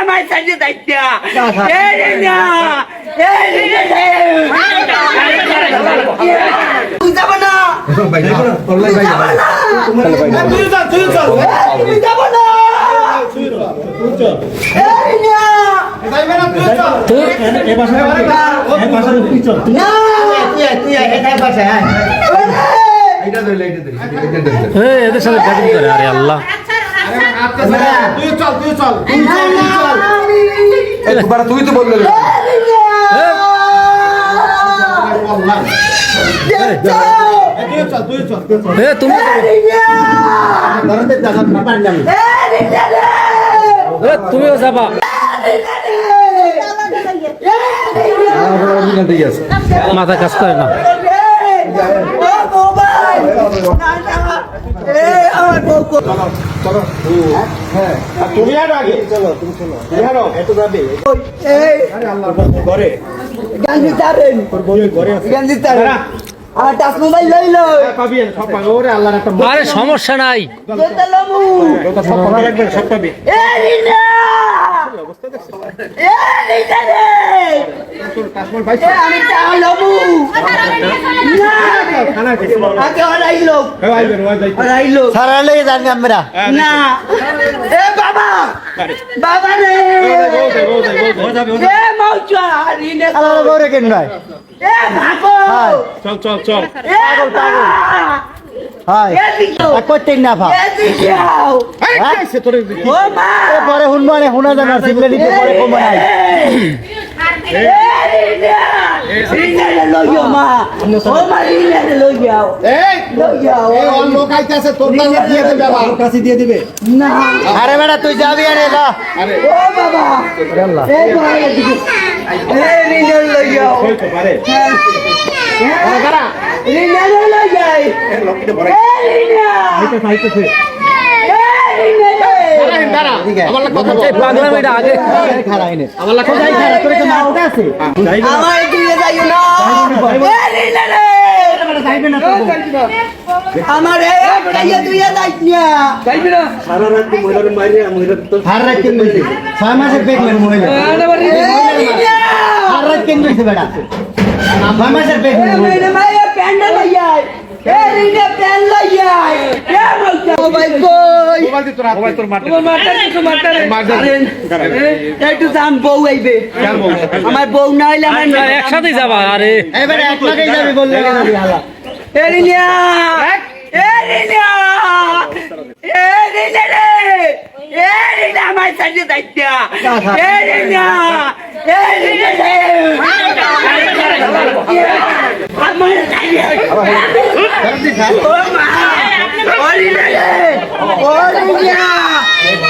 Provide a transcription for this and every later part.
আমার সাথে দায়িত্ব যাব না এদের সাথে ব্যাটিং করে আরে আল্লাহ তুই তো বললে তুমি তুমিও যাবা মাথা কাজ করে না তুমি আর আগে চলো তুমি চলো এত যাবে ঘরে গান্ধী তারেন ঘরে গান্ধী তারেন আমার টাচ মোবাইল লইল পাবি সব পাবি ওরে আল্লাহর একটা আরে সমস্যা নাই যেতালামু সব পাবি লাগবে সব পাবি এ রিনা এ রিনা রে তোর কাশমল ভাই আমি টালমু না খানা খেতে আগে হরাইলো আইবেন ওই যাই হরাইলো সারালে জানি আমরা না এ বাবা বাবা রে এ মৌচা রিনা আলাদা করে কেন নাই এ ভাগো চল চল চল এ পাগল হাই এ দিছো করতেই না ভা এ দিছাও এই কাইছে তোর ও মা পরে শুনবো না শোনা জানা সিগলে দিতে পরে কম নাই রিনা লই যাও মা ও মা রিনা লই যাও এই লই যাও এই অন লোক আইতাছে তোর নামে দিয়ে দেবে বাবা কাছে দিয়ে দিবে না আরে বেটা তুই যাবি আরে যা আরে ও বাবা আল্লাহ এই ভাই দিকে এ রিনা লই যাও কই তো পারে আরে গারা রিনা লই যাই এই লোকটা বড় এ রিনা আইতে আইতেছে এ রিনা আরে গারা আমার লাগে কথা বল পাগলামিটা আগে খারাপ হইনি আমার লাগে যাই খারাপ তোর তো মারতে আছে যাই না আমার দিয়ে যাইও না এ রিনা রে যাইবে না তো আমার এ বড়াইয়া তুইয়া যাইছ না যাইবি না সারা রাত মহিলার মাইরে মহিলা তো হার রাত কেন বলছিস 6 মাসের পেট মেরে মহিলা হার রাত কেন বলছিস বেটা 6 মাসের পেট মেরে মহিলা মেরে মায়া প্যান্ডা লইয়াই এ রিনা প্যান লইয়াই এ বলছো মোবাইল কই মোবাইল দি তোর মোবাইল তোর মারতে তোমার মারতে মারতে একটু জান বউ আইবে আমার বউ না হইলে আমার একসাথেই যাবা আরে এবারে এক লাখই যাবে বললে হালা এ রিনা এ রিনা এ রিনা রে এ রিনা আমার সাথে দায়িত্ব এ রিনা এ রিনা রে আমার ও মা ও রিনা রে ও রিনা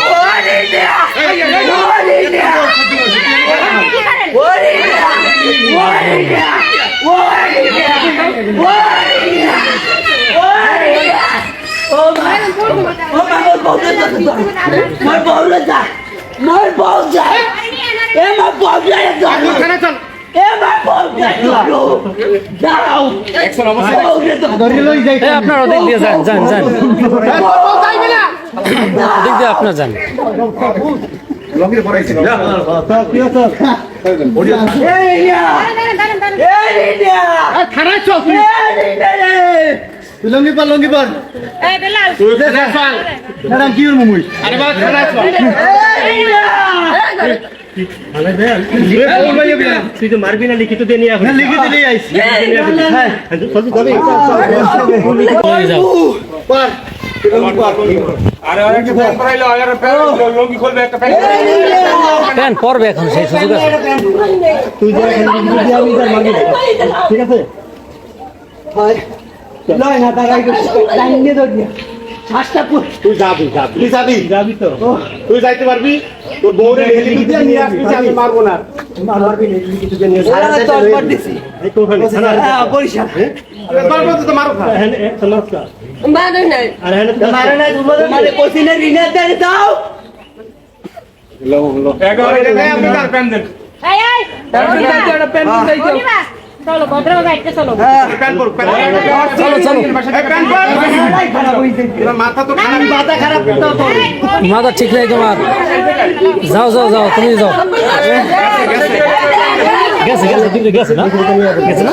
ও রিনা ও রিনা আপনার ওদিক দিয়ে যান যান যান ওদিক দিয়ে আপনার যান লগিরে পড়াইছে থানা চল তুই লঙ্গি পর এই বেলাল তুই থানা চল ম্যাডাম কি হল মুই আরে বাবা থানা চল তুই তো মারবি না লিখিত দিয়ে নিয়ে আসবি লিখে দিলেই আইছি হ্যাঁ পর আরে একটা প্যান করাইলো আর প্যান লগি খুলবে একটা প্যান প্যান পরবে এখন সেই সুযোগ আছে তুই যা আমি যা মাগি ঠিক আছে নয় না টাকা টাইম দিয়ে ধরিয়া শ্বাসটা তুই যাবি তো তুই যাইতে পারবি তোর বউরে হেলি দিয়ে নিয়ে আসবি আমি মারবো না মারবি না লিখিত দিয়ে নিয়ে আসবি তরপর দিছি এই কোখানে থানা বরিশাল তারপর তো মারো খা হ্যাঁ থানা মানে নাই আর হ্যাঁ মারে নাই মানে কোসিনে রিনা দিয়ে দাও লো 11 টাকা আপনি তার প্যান দেন এই এই তারপর একটা পেন দিই বলিবা চলো ভদ্রভাবে একটা চলো প্যান্ট পর প্যান্ট চলো চলো এই প্যান্ট পর খারাপ হইছে তোমার মাথা তো খারাপ মাথা খারাপ তো তো মাথা ঠিক নাই তোমার যাও যাও যাও তুমি যাও গেছে গেছে দিকে গেছে না গেছে না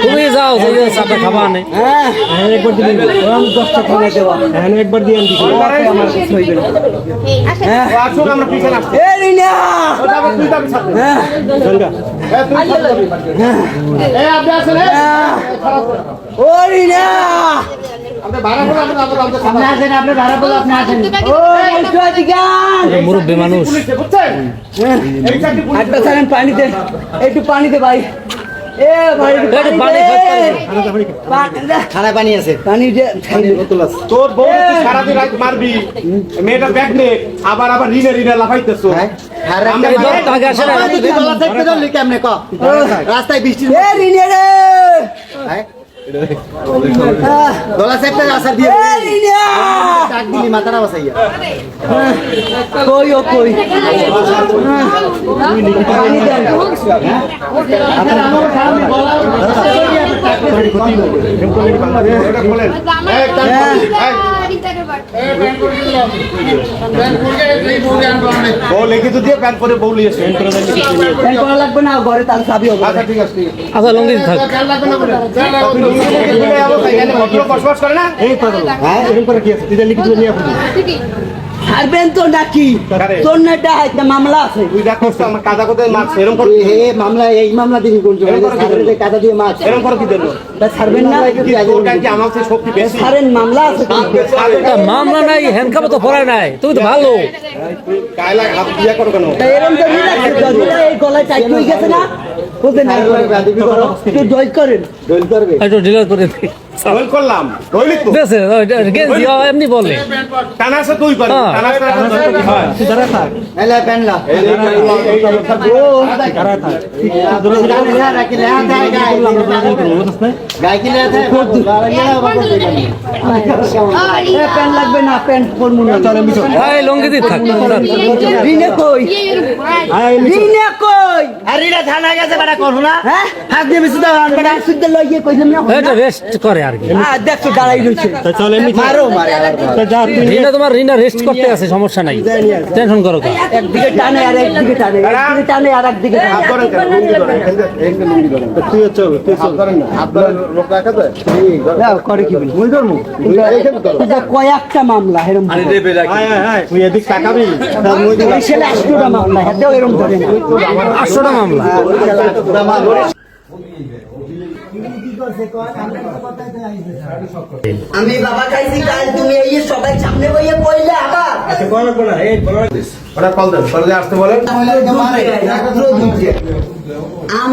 তুমি যাও যাই চাটা খাবা নে একবার দিবেন আমি 10টা খাওয়া দেওয়া হ্যাঁ একবার দিয়ে আনবি আমার কিছু হইবে না আসুন আমরা পিছনে আসছি এ রিনা তুই যাবি সাথে গঙ্গা এই আপনি আসেন ও রিনা আপনি ভাড়া করে আমরা আপনি আসেন আপনি ভাড়া বলে আপনি আসেন ও একটু আদিগান মুরব্বী মানুষ পুলিশে বুঝছেন এই চাকরি পুলিশ আটটা ছাড়েন পানিতে একটু পানিতে ভাই এ ভাই একটু একটু পানি খাই, খানা পানি আছে পানি যে তোর বউ তুই সারাদিন রাত মারবি মেয়েটা ব্যাগ নে আবার আবার রিনে রিনে লাফাইতেছো এই ধর আগে আসে না রাস্তায় বৃষ্টি এ রিনে রে দলা সেপটা আসার দিয়ে এ রিনা ডাক দিলি মাথাটা বসাইয়া কই ও কই পানি দেন এটা খোলেন এই বউ লেগে তো দিয়ে প্যান্ট পরে বউ লিয়েছে প্যান করা লাগবে না ঘরে তার চাবি হবে আচ্ছা ঠিক আছে আচ্ছা লঙ্গি থাক তুই লুঙ্গি থেকে খুলে যাবো এখানে ভদ্র বসবাস করে না এই পাগল হ্যাঁ এরকম করে কি আছে তুই লিখে তুই নিয়ে আসবি ছাড়বেন তো নাকি কারে? তোর না একটা মামলা আছে তুই দেখ করছো আমার কাদা কোথায় মাছ এরকম করে মামলা এই মামলা দিবি কোন কাদা দিয়ে মাছ এরকম করে কি দিল ছাড়বেন না তোর কাছে আমার চেয়ে শক্তি বেশি ছাড়েন মামলা আছে তা মামলা নাই হ্যান্ডকাপ তো পড়ায় নাই তুমি তো ভালো গায়লা হাত দিয়া করো কেন এরকম তো এই গলায় টাইট হয়ে গেছে না বুঝলেন না একটু দই করেন একটু ডিলার করে দিই রোল করলাম রইলি তো দেশে গেছি এমনি বলে টানা আছে তুই কর হ্যাঁ। টানা আছে হয় তুই দাঁড়া থাক এলা পেনলা ও দাঁড়া থাক গায় কি লে আছে পেন লাগবে না পেন পরমু না চলে মিছো এই লঙ্গি দি থাক রিনে কই রিনে কই আরিরা থানা গেছে বাড়া করো না হ্যাঁ হাত দিয়ে মিছো দাও বড় সুদ্ধ লইয়ে কইলাম না এটা রেস্ট করে আর কি দেখছো দাঁড়াই রইছে চল এমনি মারো মারে তো যা তুই রিনা তোমার রিনা রেস্ট করতে আছে সমস্যা নাই টেনশন করো না একদিকে টানে আর একদিকে টানে একদিকে টানে আর একদিকে টানে হাত ধরেন কেন লুঙ্গি ধরেন এখানে লুঙ্গি ধরেন তুই চল তুই হাত ধরেন না হাত ধরেন লোক রাখা যায় দাও করে কি বলি মুই ধরমু এটা কয়েকটা মামলা এরকম আয় আয় আয় তুই এদিক তাকাবি ছেলে 8টা মামলা হেতেও এরকম ধরে না 800টা মামলা আমি বাবা খাইছি কাল তুমি এই সবাই সামনে বইয়ে পড়লে আবার ওরা কল দেন কল দিয়ে আসতে বলেন আম